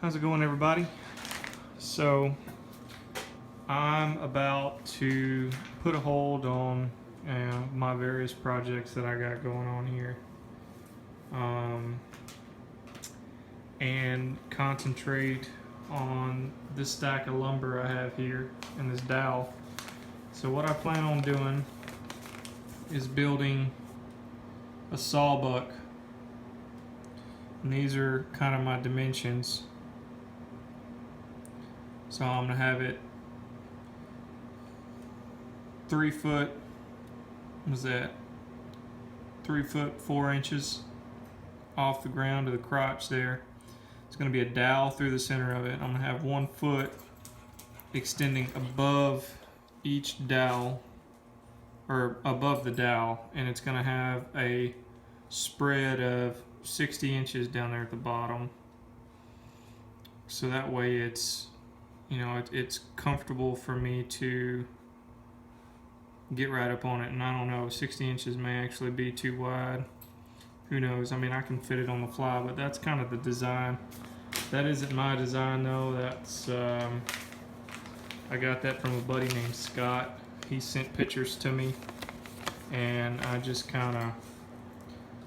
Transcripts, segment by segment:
How's it going, everybody? So I'm about to put a hold on my various projects that I got going on here, and concentrate on this stack of lumber I have here in this dowel. So what I plan on doing is building a sawbuck, and these are kind of my dimensions. So I'm gonna have it 3 foot, what was that? 3 foot 4 inches off the ground to the crotch there. It's gonna be a dowel through the center of it. I'm gonna have 1 foot extending above each dowel, or above the dowel, and it's gonna have a spread of 60 inches down there at the bottom. So that way it's, you know, it's comfortable for me to get right up on it. And I don't know, 60 inches may actually be too wide. Who knows? I mean, I can fit it on the fly, but that's kind of the design. That isn't my design though. That's I got that from a buddy named Scott. He sent pictures to me, and I just kind of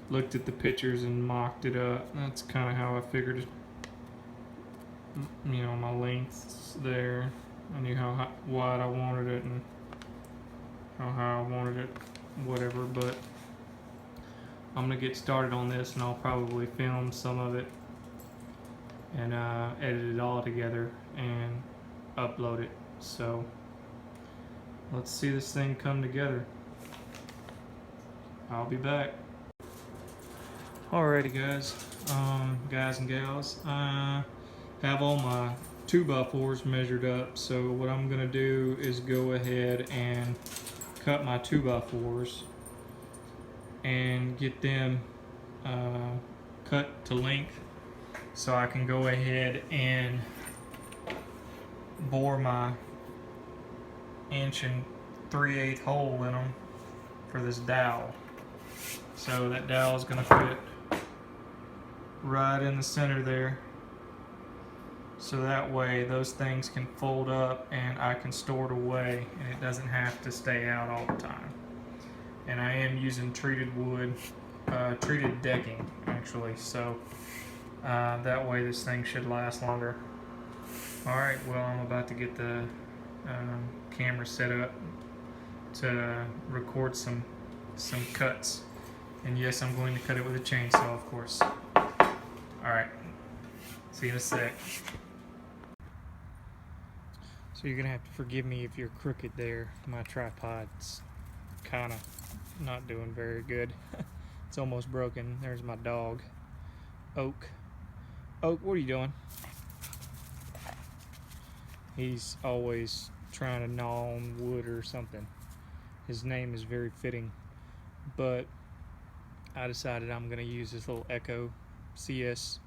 looked at the pictures and mocked it up. That's kind of how I figured it. You know, my lengths there. I knew how wide I wanted it and how high I wanted it, whatever. But I'm gonna get started on this, and I'll probably film some of it and edit it all together and upload it. So let's see this thing come together. I'll be back. Alrighty, guys, guys and gals. Have all my 2x4s measured up, so what I'm gonna do is go ahead and cut my 2x4s and get them cut to length, so I can go ahead and bore my 1 3/8 hole in them for this dowel. So that dowel is gonna fit right in the center there. So that way those things can fold up and I can store it away, and it doesn't have to stay out all the time. And I am using treated wood, treated decking actually, so that way this thing should last longer. Alright, well, I'm about to get the camera set up to record some cuts. And yes, I'm going to cut it with a chainsaw, of course. Alright, see you in a sec. So you're gonna have to forgive me if you're crooked there. My tripod's kind of not doing very good. It's almost broken. There's my dog, Oak. Oak, what are you doing? He's always trying to gnaw on wood or something. His name is very fitting, but I decided I'm gonna use this little Echo CS,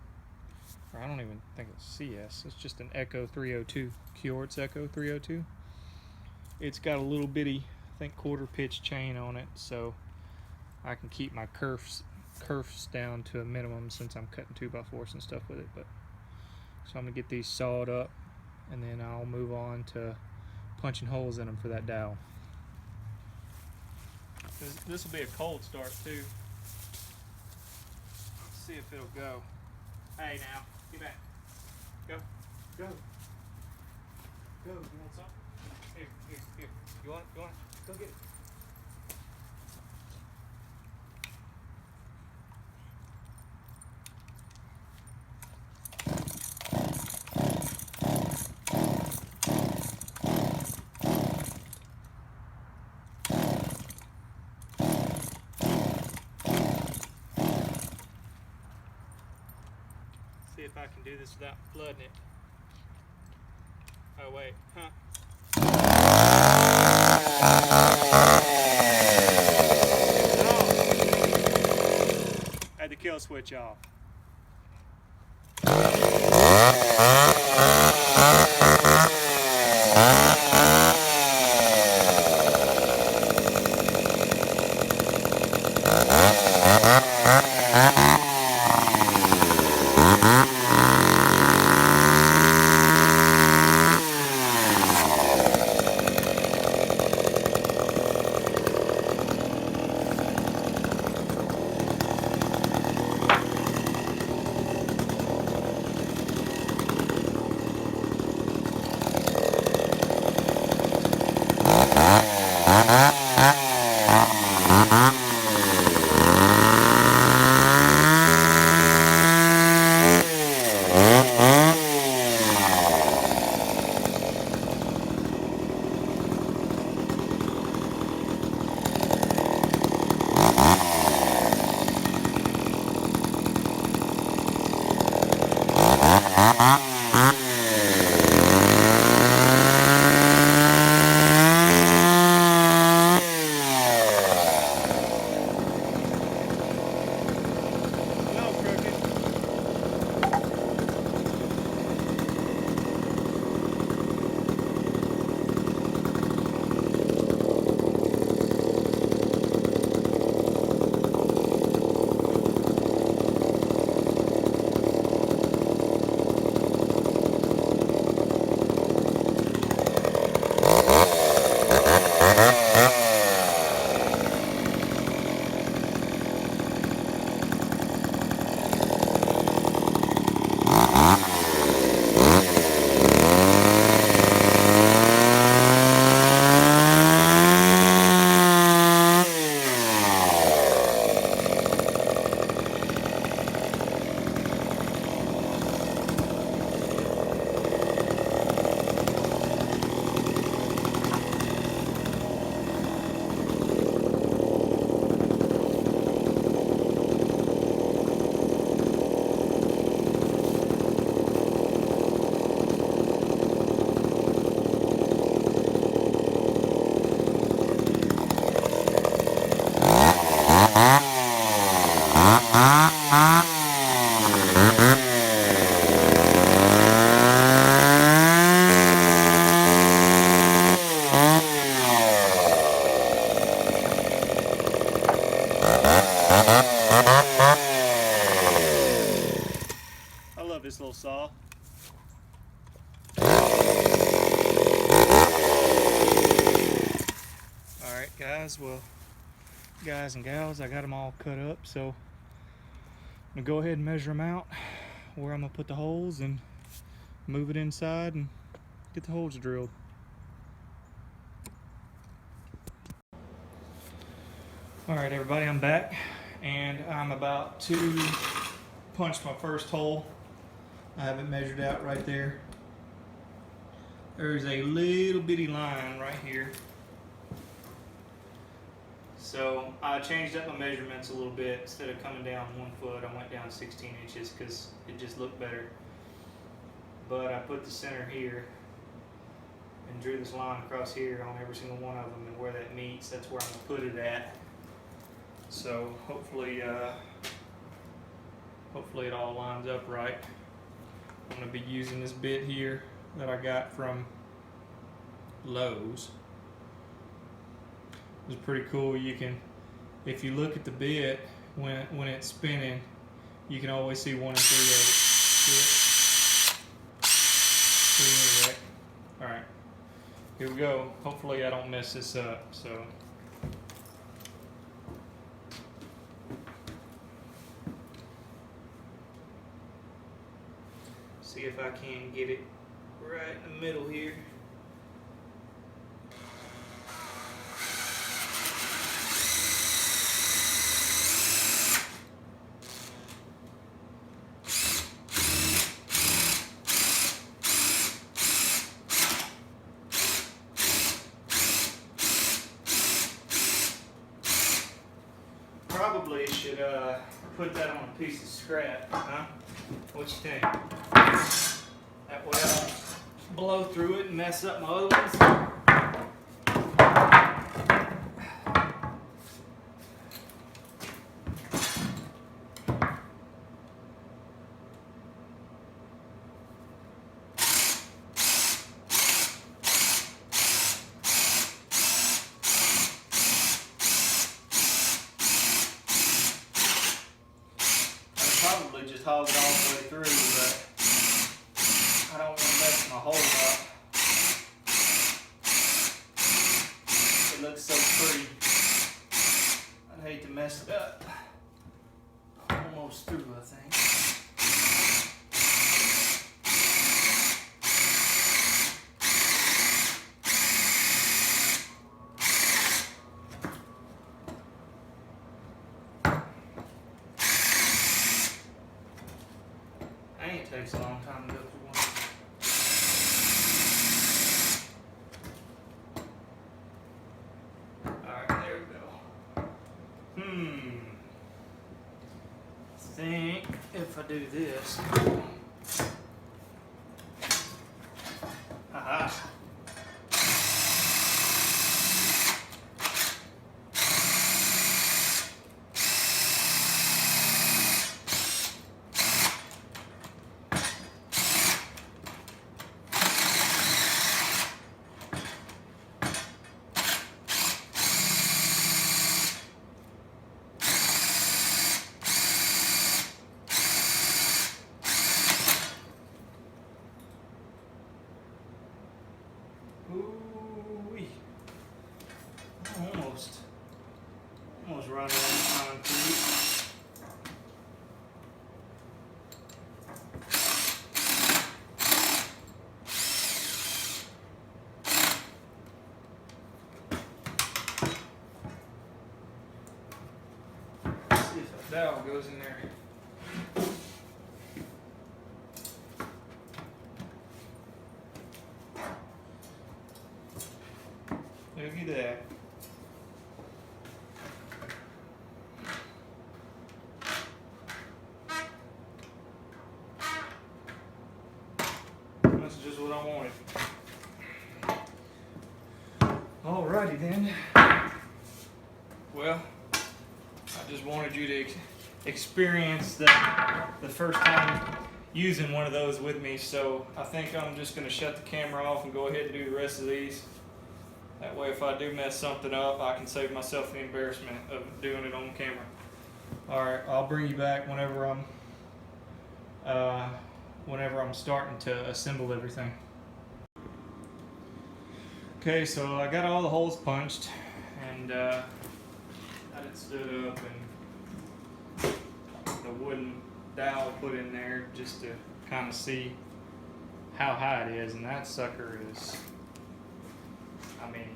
or I don't even think it's CS, it's just an Echo 302, Kjort's Echo 302. It's got a little bitty, I think, 1/4 pitch chain on it, so I can keep my kerfs down to a minimum since I'm cutting 2x4s and stuff with it. But so I'm gonna get these sawed up, and then I'll move on to punching holes in them for that dowel. This will be a cold start too. Let's see if it'll go. Hey, now, get back. Go. Go. Go. You want some? Here. You want it? Go get it. See if I can do this without flooding it. Oh wait, huh? I had the kill switch off. I love this little saw. Alright guys, well, guys and gals, I got them all cut up, so I'm gonna go ahead and measure them out where I'm gonna put the holes and move it inside and get the holes drilled. Alright everybody, I'm back and I'm about to punch my first hole. I have it measured out right there. There's a little bitty line right here. So I changed up my measurements a little bit. Instead of coming down 1 foot, I went down 16 inches because it just looked better. But I put the center here and drew this line across here on every single one of them, and where that meets, that's where I'm gonna put it at. So hopefully it all lines up right. I'm gonna be using this bit here that I got from Lowe's. It's pretty cool. You can, if you look at the bit when it's spinning, you can always see 1 and 3 of it. See it? All right, here we go. Hopefully I don't mess this up. So. See if I can get it right in the middle here. Probably should put that on a piece of scrap, huh? What you think? That way I don't blow through it and mess up my other ones. Probably just hog it all the way through, but I don't want to mess my hole up. It looks so pretty. I'd hate to mess it up. Almost through, I think. Dang, it takes a long time to go through one. Alright, there we go. I think if I do this. Aha. Ooh-wee. Almost running out of concrete. Let's see if a dowel goes in there. Look at that. That's just what I wanted. Alrighty then. Well, I just wanted you to experience the first time using one of those with me, so I think I'm just going to shut the camera off and go ahead and do the rest of these. That way if I do mess something up, I can save myself the embarrassment of doing it on camera. Alright, I'll bring you back whenever I'm starting to assemble everything. Okay, so I got all the holes punched and got it stood up and the wooden dowel put in there just to kind of see how high it is, and that sucker is, I mean,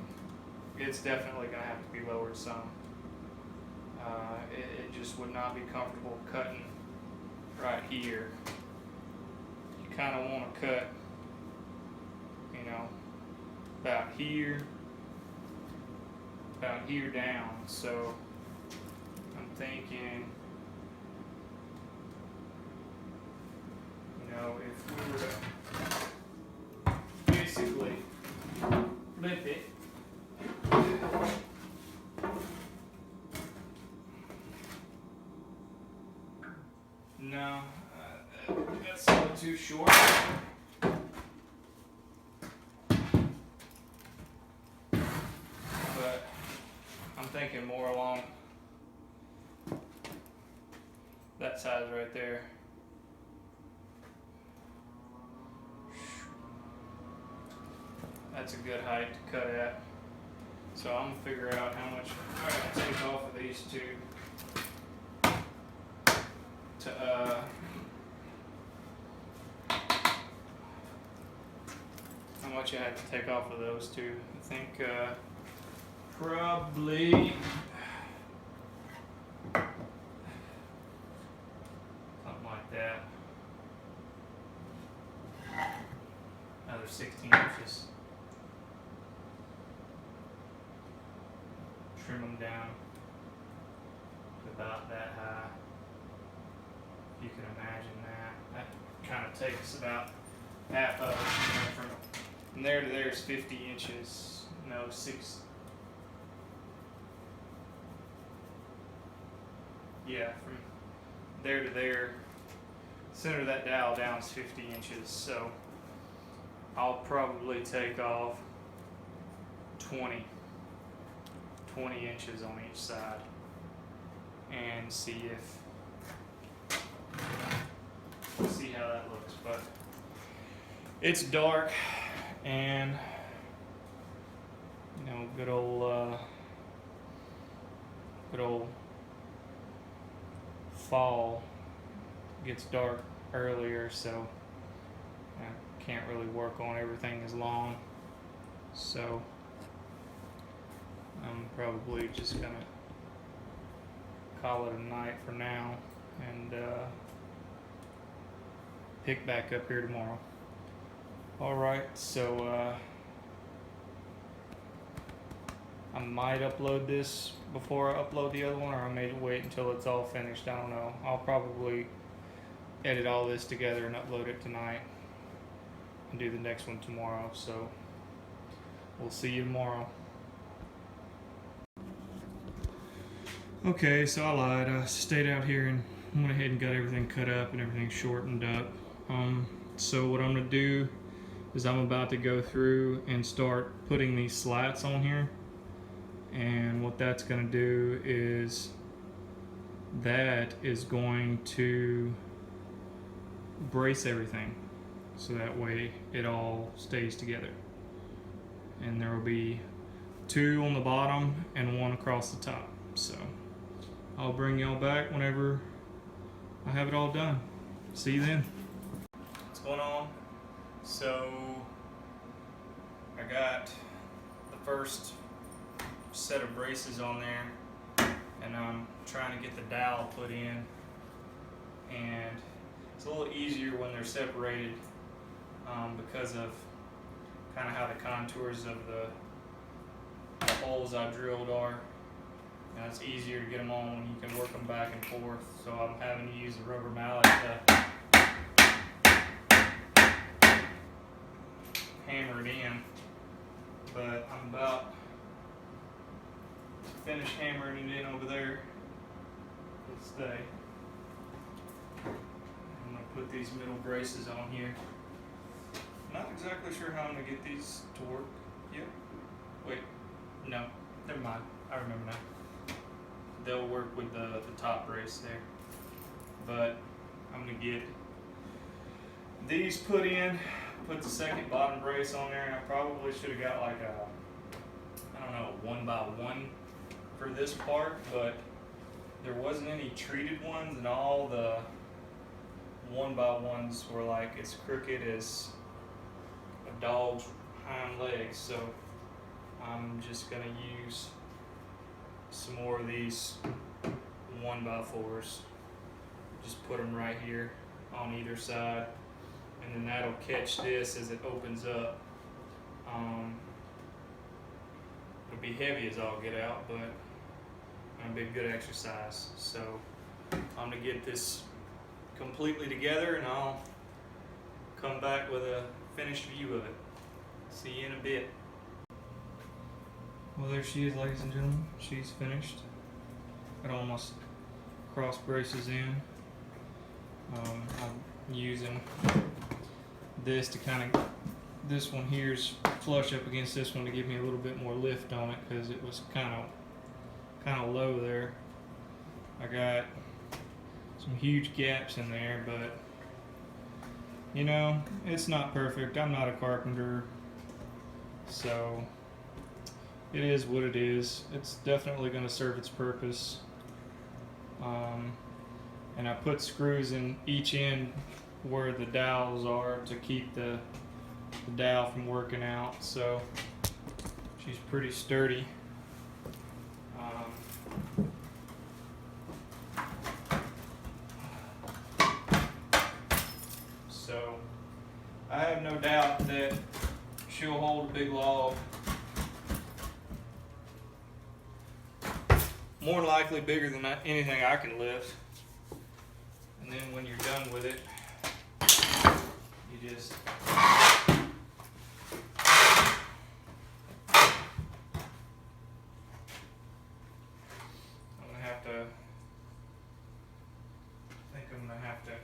it's definitely going to have to be lowered some. It just would not be comfortable cutting right here. You kind of want to cut, you know, about here down. So I'm thinking, you know, if we were to basically flip it, no, that's a little too short. But I'm thinking more along that size right there. That's a good height to cut at. So I'm gonna figure out how much I'm gonna take off of these two to how much I have to take off of those two. I think probably something like that. Another 16 inches. Trim them down to about that high. If you can imagine that. That kind of takes about half of it. You know, from there to there is 50 inches. No, 6. Yeah, from there to there, center of that dowel down is 50 inches. So I'll probably take off 20 inches on each side and see how that looks. But it's dark, and you know, good old fall gets dark earlier, so I can't really work on everything as long. So I'm probably just gonna call it a night for now, and pick back up here tomorrow. Alright, so I might upload this before I upload the other one, or I may wait until it's all finished. I don't know. I'll probably edit all this together and upload it tonight and do the next one tomorrow. So we'll see you tomorrow. Okay, so I lied. I stayed out here and went ahead and got everything cut up and everything shortened up. So what I'm gonna do is I'm about to go through and start putting these slats on here. And what that's gonna do is that is going to brace everything, so that way it all stays together. And there will be 2 on the bottom and 1 across the top. So I'll bring y'all back whenever I have it all done. See you then. What's going on? So I got the first set of braces on there, and I'm trying to get the dowel put in, and it's a little easier when they're separated because of kind of how the contours of the holes I drilled are. And it's easier to get them on when you can work them back and forth. So I'm having to use a rubber mallet to hammer it in. But I'm about to finish hammering it in over there. Let's stay. I'm going to put these middle braces on here. Not exactly sure how I'm going to get these to work yet. Wait, no, never mind. I remember now. They'll work with the top brace there. But I'm going to get these put in, put the second bottom brace on there, and I probably should have got like a, I don't know, 1x1 for this part, but there wasn't any treated ones, and all the 1x1s were like as crooked as a dog's hind legs. So I'm just going to use some more of these 1x4s. Just put them right here on either side, and then that'll catch this as it opens up. It'll be heavy as all get out, but it'll be a good exercise. So I'm gonna get this completely together, and I'll come back with a finished view of it. See you in a bit. Well, there she is, ladies and gentlemen. She's finished. Got almost cross braces in. I'm using this to kind of, this one here's flush up against this one to give me a little bit more lift on it, because it was kind of low there. I got some huge gaps in there, but you know, it's not perfect. I'm not a carpenter, so it is what it is. It's definitely going to serve its purpose. And I put screws in each end where the dowels are to keep the dowel from working out. So she's pretty sturdy. So I have no doubt that she'll hold a big log. More than likely bigger than anything I can lift. And then when you're done with it, you just I'm gonna have to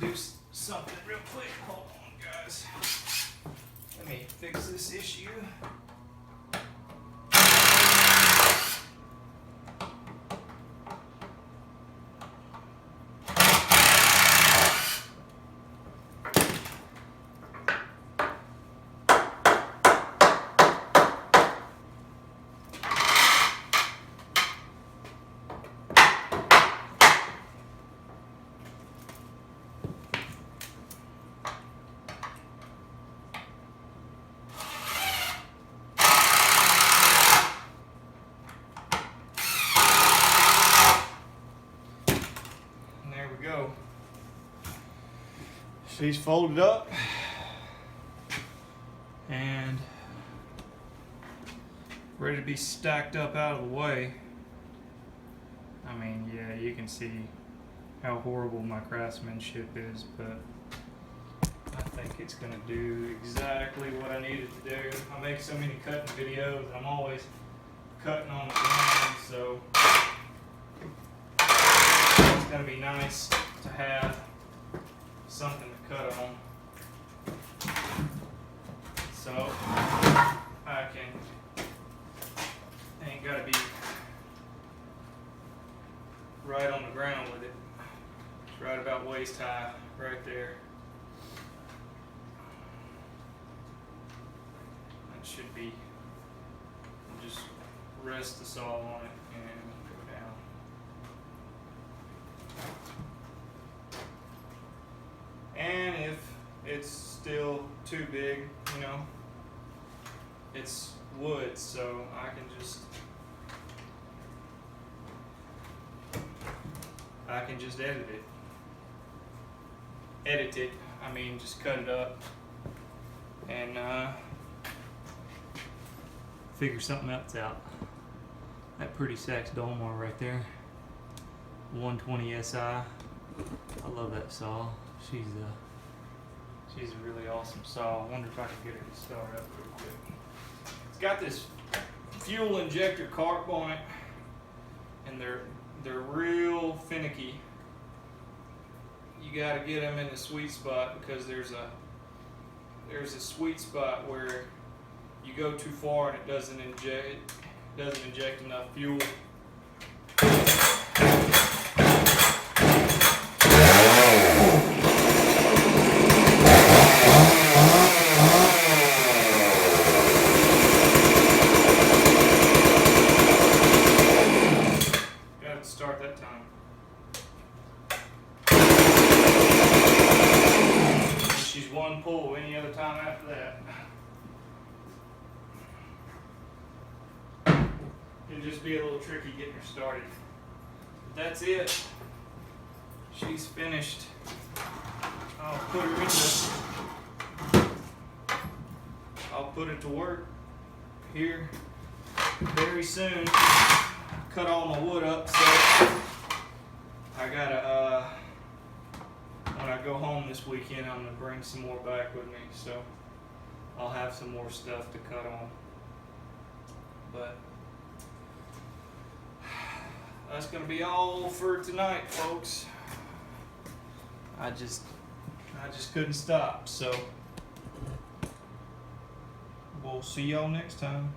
do something real quick. Hold on, guys. Let me fix this issue. she's folded up and ready to be stacked up out of the way. I mean, yeah, you can see how horrible my craftsmanship is, but I think it's gonna do exactly what I need it to do. I make so many cutting videos, and I'm always cutting on the ground, so it's gonna be nice to have something to cut on. So I ain't gotta be right on the ground with it. It's right about waist high, right there. That should be, just rest the saw on it and go down. And if it's still too big, you know, it's wood, so I can just edit it. I mean, just cut it up and figure something else out. That pretty Sax Dolmar right there, 120 SI. I love that saw. She's a really awesome saw. I wonder if I can get her to start up real quick. It's got this fuel injector carb on it, and they're real finicky. You got to get them in the sweet spot, because there's a sweet spot where you go too far and it doesn't inject enough fuel. Got to start that time. She's one pull. Any other time after that, it'll just be a little tricky getting her started. But that's it. She's finished. I'll put it to work here very soon. Cut all my wood up, so I gotta when I go home this weekend, I'm gonna bring some more back with me, so I'll have some more stuff to cut on. But that's gonna be all for tonight, folks. I just couldn't stop, so we'll see y'all next time.